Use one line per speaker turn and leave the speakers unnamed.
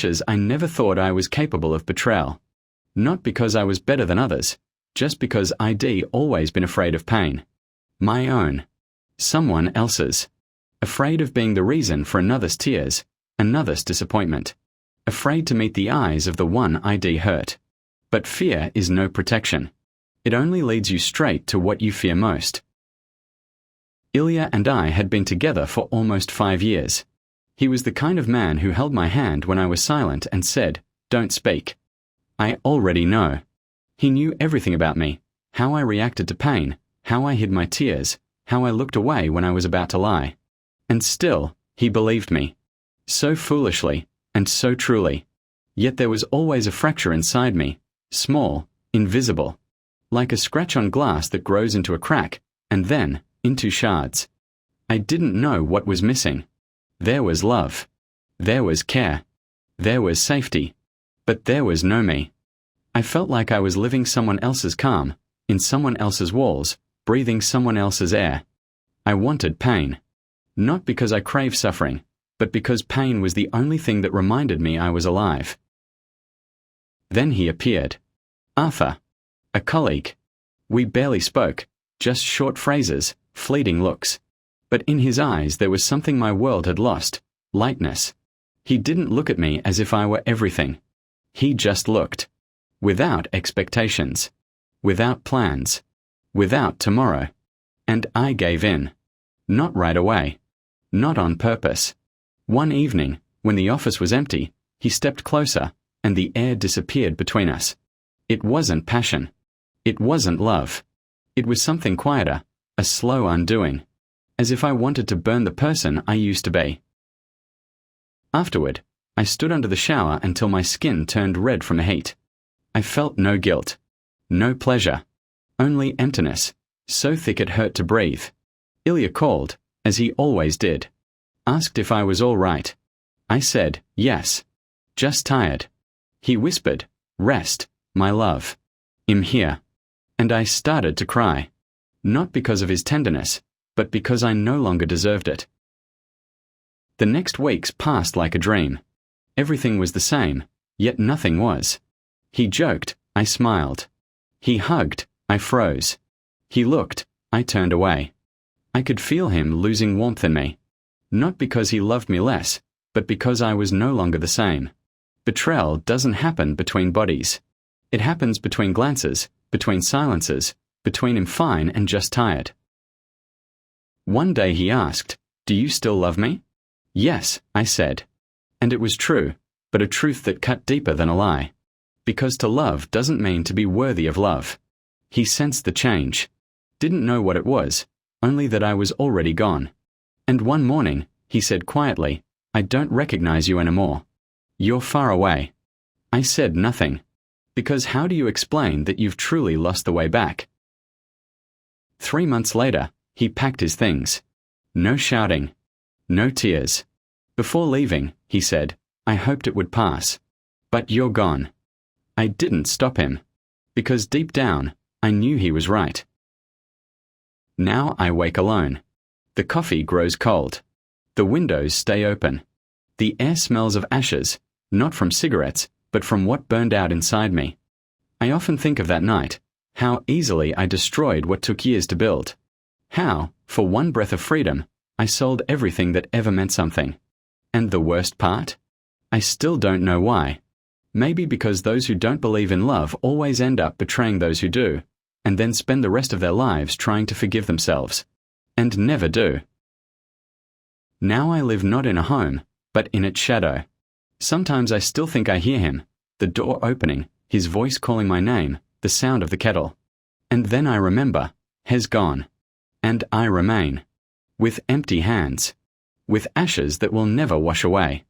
ashes, I never thought I was capable of betrayal. Not because I was better than others, just because I'd always been afraid of pain. My own. Someone else's. Afraid of being the reason for another's tears, another's disappointment. Afraid to meet the eyes of the one I'd hurt. But fear is no protection. It only leads you straight to what you fear most. Ilya and I had been together for almost 5 years. He was the kind of man who held my hand when I was silent and said, "Don't speak." I already know. He knew everything about me, how I reacted to pain, how I hid my tears, how I looked away when I was about to lie. And still, he believed me. So foolishly, and so truly. Yet there was always a fracture inside me, small, invisible. Like a scratch on glass that grows into a crack, and then, into shards. I didn't know what was missing. There was love. There was care. There was safety. But there was no me. I felt like I was living someone else's calm, in someone else's walls, breathing someone else's air. I wanted pain. Not because I craved suffering, but because pain was the only thing that reminded me I was alive. Then he appeared. Arthur. A colleague. We barely spoke, just short phrases, fleeting looks. But in his eyes there was something my world had lost, lightness. He didn't look at me as if I were everything. He just looked. Without expectations. Without plans. Without tomorrow. And I gave in. Not right away. Not on purpose. One evening, when the office was empty, he stepped closer, and the air disappeared between us. It wasn't passion. It wasn't love. It was something quieter, a slow undoing, as if I wanted to burn the person I used to be. Afterward, I stood under the shower until my skin turned red from the heat. I felt no guilt, no pleasure, only emptiness, so thick it hurt to breathe. Ilya called, as he always did. Asked if I was all right. I said, yes. Just tired. He whispered, rest, my love. I'm here. And I started to cry. Not because of his tenderness, but because I no longer deserved it. The next weeks passed like a dream. Everything was the same, yet nothing was. He joked, I smiled. He hugged, I froze. He looked, I turned away. I could feel him losing warmth in me. Not because he loved me less, but because I was no longer the same. Betrayal doesn't happen between bodies. It happens between glances, between silences, between I'm fine and just tired. One day he asked, "Do you still love me?" Yes, I said. And it was true, but a truth that cut deeper than a lie. Because to love doesn't mean to be worthy of love. He sensed the change. Didn't know what it was, only that I was already gone. And one morning, he said quietly, "I don't recognize you anymore. You're far away." I said nothing. Because how do you explain that you've truly lost the way back? 3 months later, he packed his things. No shouting. No tears. Before leaving, he said, "I hoped it would pass. But you're gone." I didn't stop him. Because deep down, I knew he was right. Now I wake alone. The coffee grows cold. The windows stay open. The air smells of ashes, not from cigarettes, but from what burned out inside me. I often think of that night, how easily I destroyed what took years to build. How, for one breath of freedom, I sold everything that ever meant something. And the worst part? I still don't know why. Maybe because those who don't believe in love always end up betraying those who do, and then spend the rest of their lives trying to forgive themselves. And never do. Now I live not in a home, but in its shadow. Sometimes I still think I hear him, the door opening, his voice calling my name, the sound of the kettle. And then I remember, has gone. And I remain. With empty hands. With ashes that will never wash away.